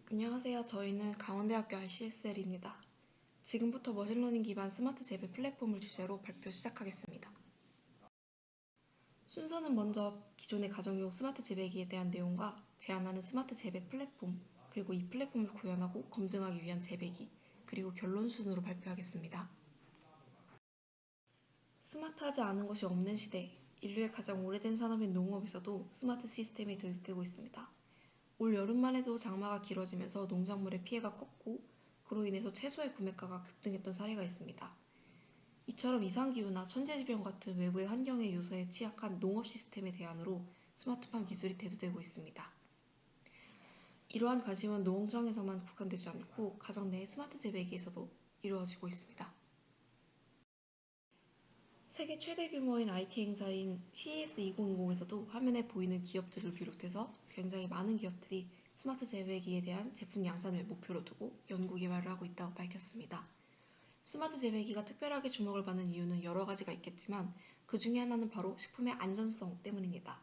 안녕하세요. 저희는 강원대학교 RCSL입니다. 지금부터 머신러닝 기반 스마트 재배 플랫폼을 주제로 발표 시작하겠습니다. 순서는 먼저 기존의 가정용 스마트 재배기에 대한 내용과 제안하는 스마트 재배 플랫폼, 그리고 이 플랫폼을 구현하고 검증하기 위한 재배기, 그리고 결론 순으로 발표하겠습니다. 스마트하지 않은 것이 없는 시대, 인류의 가장 오래된 산업인 농업에서도 스마트 시스템이 도입되고 있습니다. 올 여름만 해도 장마가 길어지면서 농작물의 피해가 컸고 그로 인해서 채소의 구매가가 급등했던 사례가 있습니다. 이처럼 이상기후나 천재지변 같은 외부의 환경의 요소에 취약한 농업 시스템의 대안으로 스마트팜 기술이 대두되고 있습니다. 이러한 관심은 농장에서만 국한되지 않고 가정 내 스마트 재배기에서도 이루어지고 있습니다. 세계 최대 규모인 IT 행사인 CES 2020에서도 화면에 보이는 기업들을 비롯해서 굉장히 많은 기업들이 스마트 재배기에 대한 제품 양산을 목표로 두고 연구 개발을 하고 있다고 밝혔습니다. 스마트 재배기가 특별하게 주목을 받는 이유는 여러 가지가 있겠지만 그 중에 하나는 바로 식품의 안전성 때문입니다.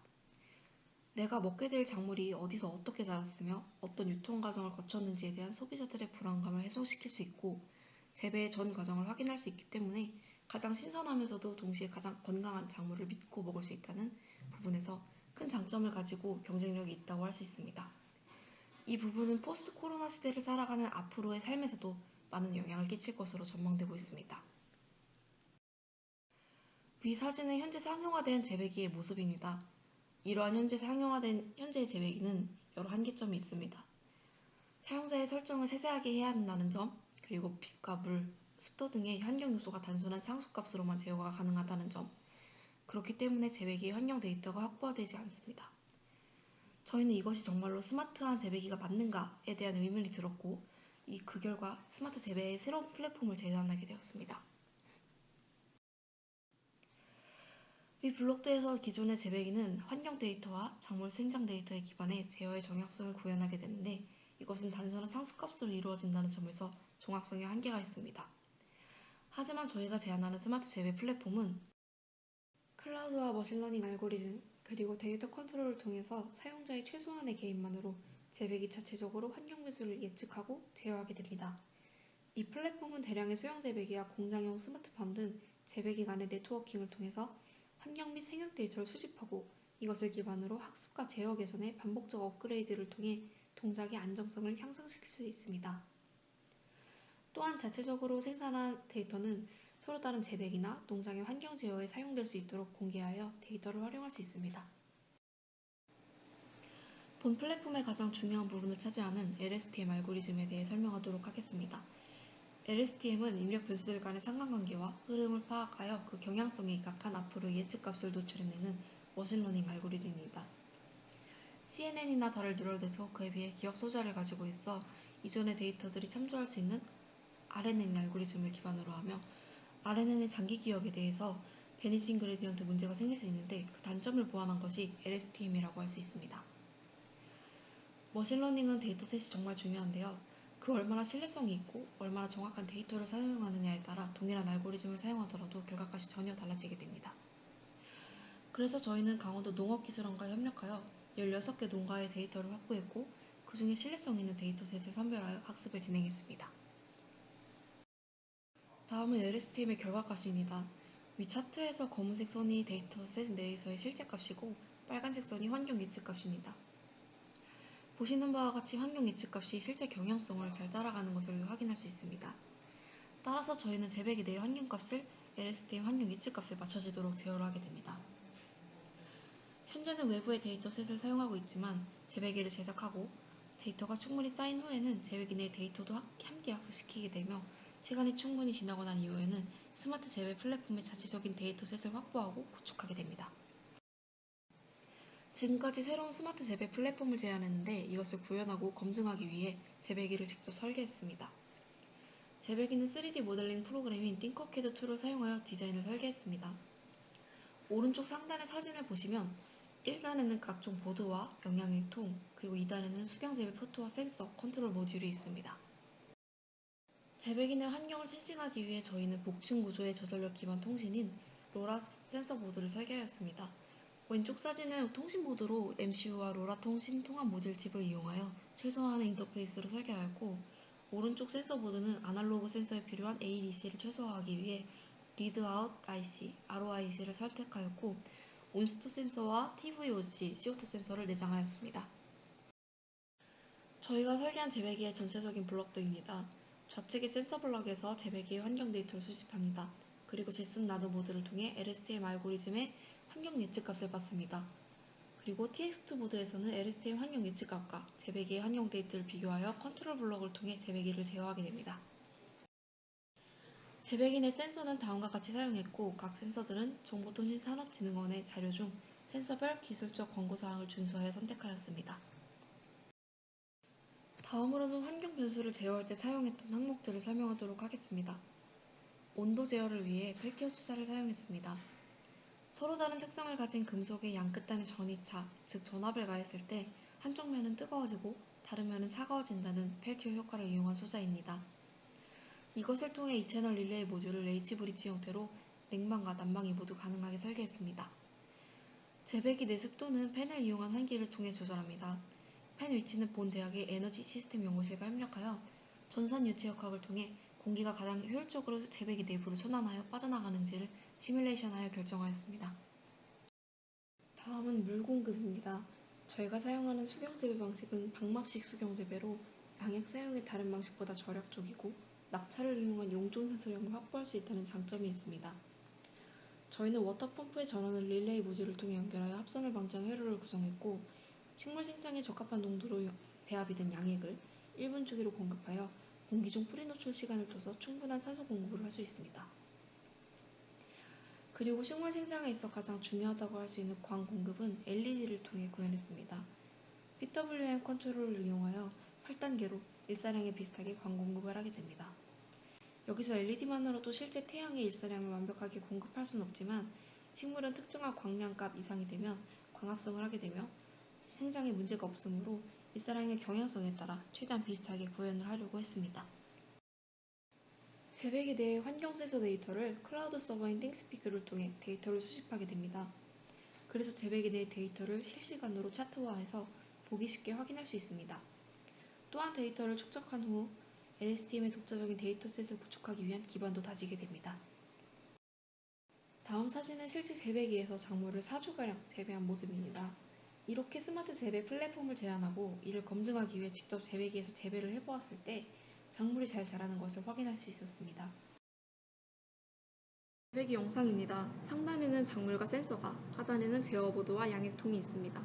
내가 먹게 될 작물이 어디서 어떻게 자랐으며 어떤 유통 과정을 거쳤는지에 대한 소비자들의 불안감을 해소시킬 수 있고 재배의 전 과정을 확인할 수 있기 때문에 가장 신선하면서도 동시에 가장 건강한 작물을 믿고 먹을 수 있다는 부분에서 큰 장점을 가지고 경쟁력이 있다고 할 수 있습니다. 이 부분은 포스트 코로나 시대를 살아가는 앞으로의 삶에서도 많은 영향을 끼칠 것으로 전망되고 있습니다. 위 사진은 현재 상용화된 재배기의 모습입니다. 이러한 현재 상용화된 현재의 재배기는 여러 한계점이 있습니다. 사용자의 설정을 세세하게 해야 한다는 점, 그리고 빛과 물, 습도 등의 환경 요소가 단순한 상수값으로만 제어가 가능하다는 점, 그렇기 때문에 재배기의 환경 데이터가 확보되지 않습니다. 저희는 이것이 정말로 스마트한 재배기가 맞는가에 대한 의문이 들었고 그 결과 스마트 재배의 새로운 플랫폼을 제안하게 되었습니다. 이 블록드에서 기존의 재배기는 환경 데이터와 작물 생장 데이터에 기반해 제어의 정확성을 구현하게 되는데 이것은 단순한 상수값으로 이루어진다는 점에서 정확성에 한계가 있습니다. 하지만 저희가 제안하는 스마트 재배 플랫폼은 클라우드와 머신러닝 알고리즘, 그리고 데이터 컨트롤을 통해서 사용자의 최소한의 개인만으로 재배기 자체적으로 환경 변수를 예측하고 제어하게 됩니다. 이 플랫폼은 대량의 소형 재배기와 공장형 스마트팜 등 재배기 간의 네트워킹을 통해서 환경 및 생육 데이터를 수집하고 이것을 기반으로 학습과 제어 개선의 반복적 업그레이드를 통해 동작의 안정성을 향상시킬 수 있습니다. 또한 자체적으로 생산한 데이터는 서로 다른 재배기나 농장의 환경 제어에 사용될 수 있도록 공개하여 데이터를 활용할 수 있습니다. 본 플랫폼의 가장 중요한 부분을 차지하는 LSTM 알고리즘에 대해 설명하도록 하겠습니다. LSTM은 입력 변수들 간의 상관관계와 흐름을 파악하여 그 경향성에 입각한 앞으로의 예측값을 도출해내는 머신러닝 알고리즘입니다. CNN이나 다른 뉴럴 네트워크에 비해 기억 소자를 가지고 있어 이전의 데이터들이 참조할 수 있는 RNN 알고리즘을 기반으로 하며 RNN의 장기 기억에 대해서 베니싱 그레디언트 문제가 생길 수 있는데 그 단점을 보완한 것이 LSTM이라고 할 수 있습니다. 머신러닝은 데이터셋이 정말 중요한데요. 그 얼마나 신뢰성이 있고 얼마나 정확한 데이터를 사용하느냐에 따라 동일한 알고리즘을 사용하더라도 결과값이 전혀 달라지게 됩니다. 그래서 저희는 강원도 농업기술원과 협력하여 16개 농가의 데이터를 확보했고 그 중에 신뢰성 있는 데이터셋을 선별하여 학습을 진행했습니다. 다음은 LSTM의 결과값입니다. 위 차트에서 검은색 선이 데이터셋 내에서의 실제값이고 빨간색 선이 환경 예측값입니다. 보시는 바와 같이 환경 예측값이 실제 경향성을 잘 따라가는 것을 확인할 수 있습니다. 따라서 저희는 재배기 내의 환경값을 LSTM 환경 예측값에 맞춰지도록 제어를 하게 됩니다. 현재는 외부의 데이터셋을 사용하고 있지만 재배기를 제작하고 데이터가 충분히 쌓인 후에는 재배기 내 데이터도 함께 학습시키게 되며 시간이 충분히 지나고 난 이후에는 스마트 재배 플랫폼의 자체적인 데이터셋을 확보하고 구축하게 됩니다. 지금까지 새로운 스마트 재배 플랫폼을 제안했는데 이것을 구현하고 검증하기 위해 재배기를 직접 설계했습니다. 재배기는 3D 모델링 프로그램인 띵커캐드 툴을 사용하여 디자인을 설계했습니다. 오른쪽 상단의 사진을 보시면 1단에는 각종 보드와 영양액 통, 그리고 2단에는 수경 재배 포트와 센서, 컨트롤 모듈이 있습니다. 재배기 내 환경을 세팅하기 위해 저희는 복층 구조의 저전력 기반 통신인 로라 센서 보드를 설계하였습니다. 왼쪽 사진은 통신보드로 MCU와 로라 통신 통합 모듈 칩을 이용하여 최소한의 인터페이스로 설계하였고, 오른쪽 센서 보드는 아날로그 센서에 필요한 ADC를 최소화하기 위해 리드아웃 IC, ROIC를 선택하였고, 온스토 센서와 TVOC, CO2 센서를 내장하였습니다. 저희가 설계한 재배기의 전체적인 블록들입니다. 좌측의 센서 블럭에서 재배기의 환경 데이터를 수집합니다. 그리고 제슨 나노 보드를 통해 LSTM 알고리즘의 환경 예측값을 받습니다. 그리고 TX2 보드에서는 LSTM 환경 예측값과 재배기의 환경 데이터를 비교하여 컨트롤 블럭을 통해 재배기를 제어하게 됩니다. 재배기 내 센서는 다음과 같이 사용했고, 각 센서들은 정보통신산업진흥원의 자료 중 센서별 기술적 권고사항을 준수하여 선택하였습니다. 다음으로는 환경 변수를 제어할 때 사용했던 항목들을 설명하도록 하겠습니다. 온도 제어를 위해 펠티어 수자를 사용했습니다. 서로 다른 특성을 가진 금속의 양끝단의 전이차, 즉 전압을 가했을 때 한쪽 면은 뜨거워지고 다른 면은 차가워진다는 펠티어 효과를 이용한 소자입니다. 이것을 통해 2채널 릴레이 모듈을 H브리지 형태로 냉방과 난방이 모두 가능하게 설계했습니다. 재배기 내 습도는 팬을 이용한 환기를 통해 조절합니다. 팬 위치는 본 대학의 에너지 시스템 연구실과 협력하여 전산 유체 역학을 통해 공기가 가장 효율적으로 재배기 내부를 순환하여 빠져나가는지를 시뮬레이션하여 결정하였습니다. 다음은 물 공급입니다. 저희가 사용하는 수경 재배 방식은 방막식 수경 재배로 양액 사용이 다른 방식보다 절약적이고 낙차를 이용한 용존 산소량을 확보할 수 있다는 장점이 있습니다. 저희는 워터펌프의 전원을 릴레이 모듈을 통해 연결하여 합선을 방지한 회로를 구성했고, 식물 생장에 적합한 농도로 배합이 된 양액을 1분 주기로 공급하여 공기 중 뿌리 노출 시간을 둬서 충분한 산소 공급을 할 수 있습니다. 그리고 식물 생장에 있어 가장 중요하다고 할 수 있는 광 공급은 LED를 통해 구현했습니다. PWM 컨트롤을 이용하여 8단계로 일사량에 비슷하게 광 공급을 하게 됩니다. 여기서 LED만으로도 실제 태양의 일사량을 완벽하게 공급할 수는 없지만, 식물은 특정한 광량값 이상이 되면 광합성을 하게 되며 생장에 문제가 없으므로 일사량의 경향성에 따라 최대한 비슷하게 구현을 하려고 했습니다. 재배기 내의 환경 센서 데이터를 클라우드 서버인 띵스피크를 통해 데이터를 수집하게 됩니다. 그래서 재배기 내의 데이터를 실시간으로 차트화해서 보기 쉽게 확인할 수 있습니다. 또한 데이터를 축적한 후 LSTM의 독자적인 데이터셋을 구축하기 위한 기반도 다지게 됩니다. 다음 사진은 실제 재배기에서 작물을 4주가량 재배한 모습입니다. 이렇게 스마트 재배 플랫폼을 제안하고 이를 검증하기 위해 직접 재배기에서 재배를 해보았을 때 작물이 잘 자라는 것을 확인할 수 있었습니다. 재배기 영상입니다. 상단에는 작물과 센서가, 하단에는 제어보드와 양액통이 있습니다.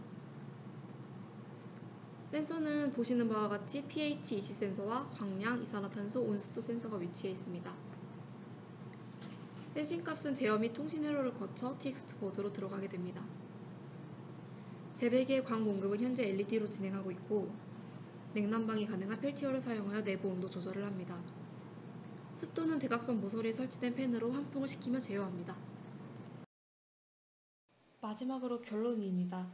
센서는 보시는 바와 같이 pH 이시 센서와 광량, 이산화탄소, 온습도 센서가 위치해 있습니다. 세진값은 제어 및 통신 회로를 거쳐 TX2 보드로 들어가게 됩니다. 재배기의 광 공급은 현재 LED로 진행하고 있고, 냉난방이 가능한 펠티어를 사용하여 내부 온도 조절을 합니다. 습도는 대각선 모서리에 설치된 팬으로 환풍을 시키며 제어합니다. 마지막으로 결론입니다.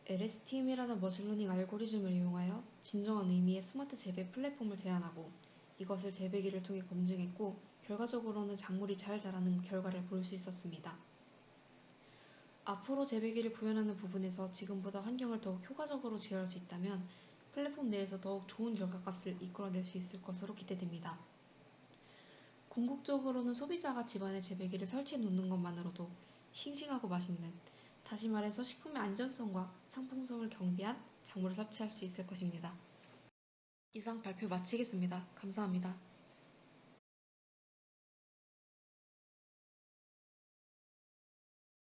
LSTM이라는 머신러닝 알고리즘을 이용하여 진정한 의미의 스마트 재배 플랫폼을 제안하고 이것을 재배기를 통해 검증했고, 결과적으로는 작물이 잘 자라는 결과를 볼 수 있었습니다. 앞으로 재배기를 구현하는 부분에서 지금보다 환경을 더욱 효과적으로 제어할 수 있다면 플랫폼 내에서 더욱 좋은 결과값을 이끌어낼 수 있을 것으로 기대됩니다. 궁극적으로는 소비자가 집안에 재배기를 설치해 놓는 것만으로도 싱싱하고 맛있는, 다시 말해서 식품의 안전성과 상품성을 경비한 작물을 섭취할 수 있을 것입니다. 이상 발표 마치겠습니다. 감사합니다.